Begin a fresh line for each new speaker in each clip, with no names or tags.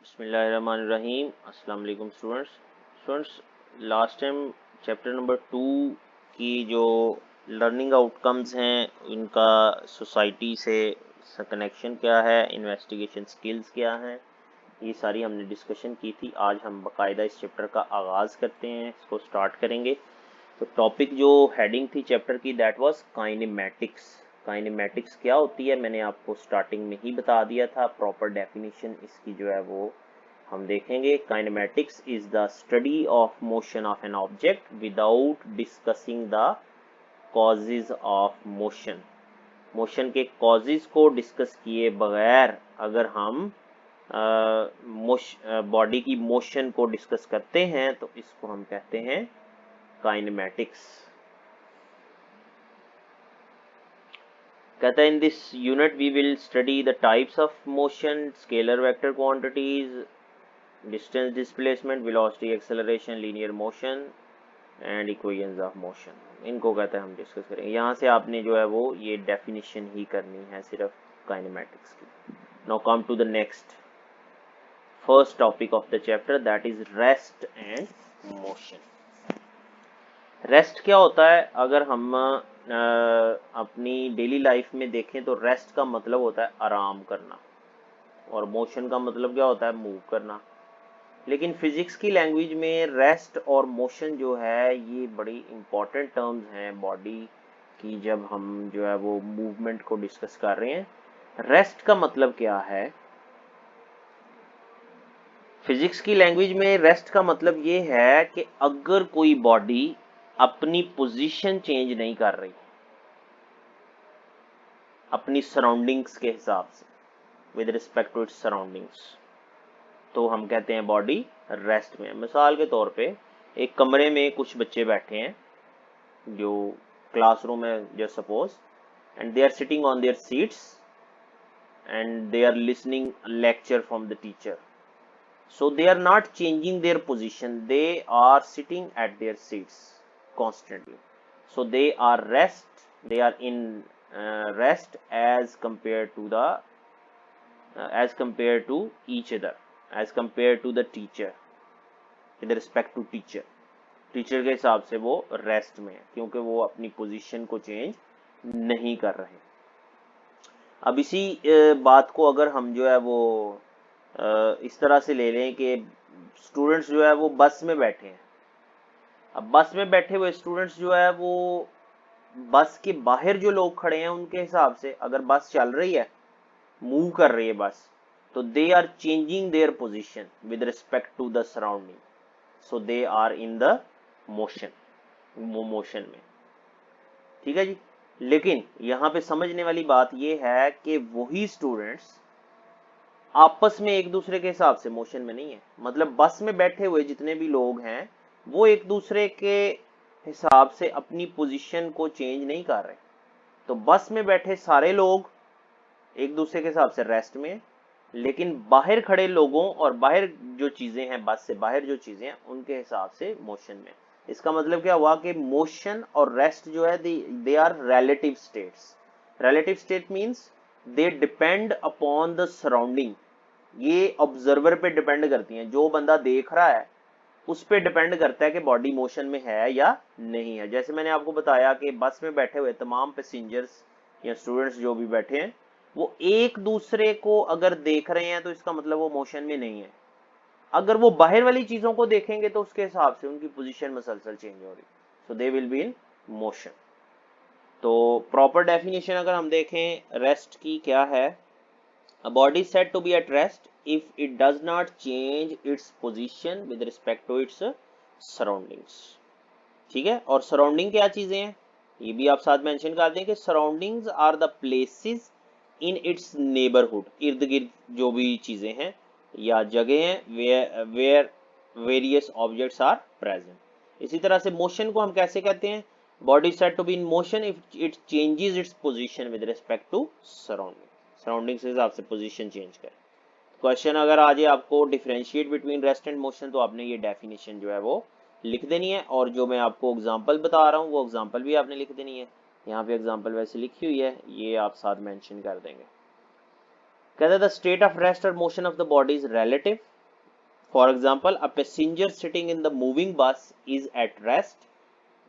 बिस्मिल्लाहिर्रहमानिर्रहीम। अस्सलाम वालेकुम students. Last time chapter number 2 की जो लर्निंग आउटकम्स हैं इनका सोसाइटी से कनेक्शन क्या है, इन्वेस्टिगेशन स्किल्स क्या हैं, ये सारी हमने डिस्कशन की थी। आज हम बाकायदा इस चैप्टर का आगाज़ करते हैं, इसको स्टार्ट करेंगे। तो टॉपिक जो हेडिंग थी चैप्टर की दैट वाज काइनेमैटिक्स। काइनेमैटिक्स क्या होती है मैंने आपको स्टार्टिंग में ही बता दिया था। प्रॉपर डेफिनेशन इसकी जो है वो हम देखेंगे। Kinematics is the study of motion of an object without discussing the causes of motion. Motion के कॉजेज को डिस्कस किए बगैर अगर हम बॉडी की मोशन को डिस्कस करते हैं तो इसको हम कहते हैं काइनेमैटिक्स। कहता है in this unit we will study the types of motion, scalar vector quantities, distance displacement, velocity, acceleration, linear motion and equations of motion. इनको कहता है हम डिस्कस करेंगे। यहाँ से आपने जो है वो ये डेफिनेशन ही करनी है सिर्फ काइनेमैटिक्स की। Now come to the next first topic of the chapter that is rest and motion. Rest क्या होता है? अगर हम अपनी डेली लाइफ में देखें तो रेस्ट का मतलब होता है आराम करना, और मोशन का मतलब क्या होता है? मूव करना। लेकिन फिजिक्स की लैंग्वेज में रेस्ट और मोशन जो है ये बड़ी इंपॉर्टेंट टर्म्स हैं बॉडी की, जब हम जो है वो मूवमेंट को डिस्कस कर रहे हैं। रेस्ट का मतलब क्या है? फिजिक्स की लैंग्वेज में रेस्ट का मतलब ये है कि अगर कोई बॉडी अपनी पोजीशन चेंज नहीं कर रही अपनी सराउंडिंग्स के हिसाब से, with respect to its surroundings, तो हम कहते हैं बॉडी रेस्ट में। मिसाल के तौर पे एक कमरे में कुछ बच्चे बैठे हैं, जो क्लासरूम है just suppose, and they are sitting on their seats and they are listening lecture from the teacher. So they are not changing their position, they are sitting at their seats constantly. So they are they are in rest as compared to each other, as compared to the teacher, with respect to teacher. Teacher के हिसाब से वो rest में है क्योंकि वो अपनी position को चेंज नहीं कर रहे। अब इसी बात को अगर हम जो है वो इस तरह से ले लें कि स्टूडेंट्स जो है वो बस में बैठे हैं। अब बस में बैठे हुए स्टूडेंट्स जो है वो बस के बाहर जो लोग खड़े हैं उनके हिसाब से, अगर बस चल रही है, मूव कर रही है बस, तो they are changing their position with respect to the surrounding, so they are in the motion में। ठीक है जी। लेकिन यहाँ पे समझने वाली बात यह है कि वही स्टूडेंट्स आपस में एक दूसरे के हिसाब से मोशन में नहीं है। मतलब बस में बैठे हुए जितने भी लोग हैं वो एक दूसरे के हिसाब से अपनी पोजीशन को चेंज नहीं कर रहे। तो बस में बैठे सारे लोग एक दूसरे के हिसाब से रेस्ट में, लेकिन बाहर खड़े लोगों और बाहर जो चीजें हैं, बस से बाहर जो चीजें हैं, उनके हिसाब से मोशन में। इसका मतलब क्या हुआ कि मोशन और रेस्ट जो है they are relative states. Relative state means they depend upon the surrounding. ये ऑब्जर्वर पे डिपेंड करती हैं। जो बंदा देख रहा है उस पे डिपेंड करता है कि बॉडी मोशन में है या नहीं है। जैसे मैंने आपको बताया कि बस में बैठे हुए तमाम पैसेंजर्स या स्टूडेंट्स जो भी बैठे हैं वो एक दूसरे को अगर देख रहे हैं तो इसका मतलब वो मोशन में नहीं है। अगर वो बाहर वाली चीजों को देखेंगे तो उसके हिसाब से उनकी पोजीशन मसलसल चेंज हो रही, so they will be in motion. तो प्रॉपर डेफिनेशन अगर हम देखें रेस्ट की क्या है, a body is said to be at rest if it does not change its position with respect to its surroundings। ठीक है। और सराउंडिंग क्या चीजें हैं ये भी आप साथ मेंशन कर दें कि surroundings are the places in its neighbourhood. इर्द गिर्द जो भी चीजें हैं या जगह हैं where various objects are present. इसी तरह से मोशन को हम कैसे कहते हैं? Body said to be in motion if it changes its position with respect to surrounding के हिसाब से पोजीशन चेंज करे। क्वेश्चन अगर आ जाए आपको differentiate between rest and motion, तो आपने ये डेफिनेशन जो है वो लिख देनी है, और जो मैं आपको एग्जांपल बता रहा हूँ वो एग्जांपल भी आपने लिख देनी है। यहाँ पे एग्जांपल वैसे लिखी हुई है, ये आप साथ मेंशन कर देंगे। कहता है द स्टेट ऑफ रेस्ट और motion of the body is relative. For example, a passenger sitting in the moving बस is at rest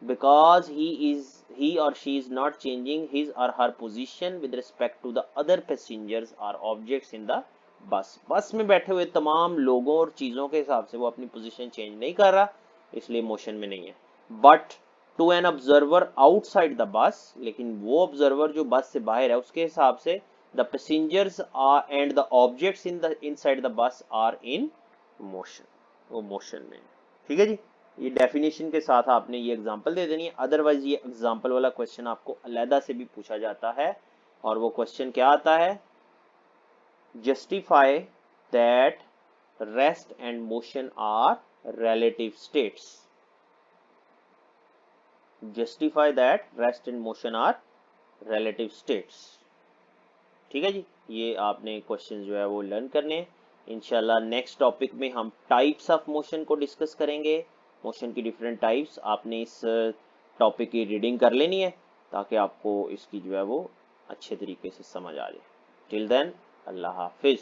because he or she is not changing his or her position with respect to the other passengers or objects in the bus. बस में बैठे हुए तमाम लोगों और चीजों के हिसाब से वो अपनी पोजीशन चेंज नहीं कर रहा, इसलिए मोशन में नहीं है. But to an observer outside the bus, लेकिन वो ऑब्जर्वर जो बस से बाहर है उसके हिसाब से the passengers are and the objects in the inside the bus are in motion, वो मोशन में. ठीक है जी, ये डेफिनेशन के साथ आपने ये एग्जांपल दे देनी है. अदरवाइज ये एग्जांपल वाला क्वेश्चन आपको अलहदा से भी पूछा जाता है, और वो क्वेश्चन क्या आता है, justify that rest and motion are relative states. Justify that rest and motion are relative states. ठीक है जी, ये आपने क्वेश्चन जो है वो लर्न करने हैं. इंशाल्लाह नेक्स्ट टॉपिक में हम टाइप्स ऑफ मोशन को डिस्कस करेंगे. मोशन की डिफरेंट टाइप्स आपने इस टॉपिक की रीडिंग कर लेनी है ताकि आपको इसकी जो है वो अच्छे तरीके से समझ आ जाए. टिल देन, अल्लाह हाफिज.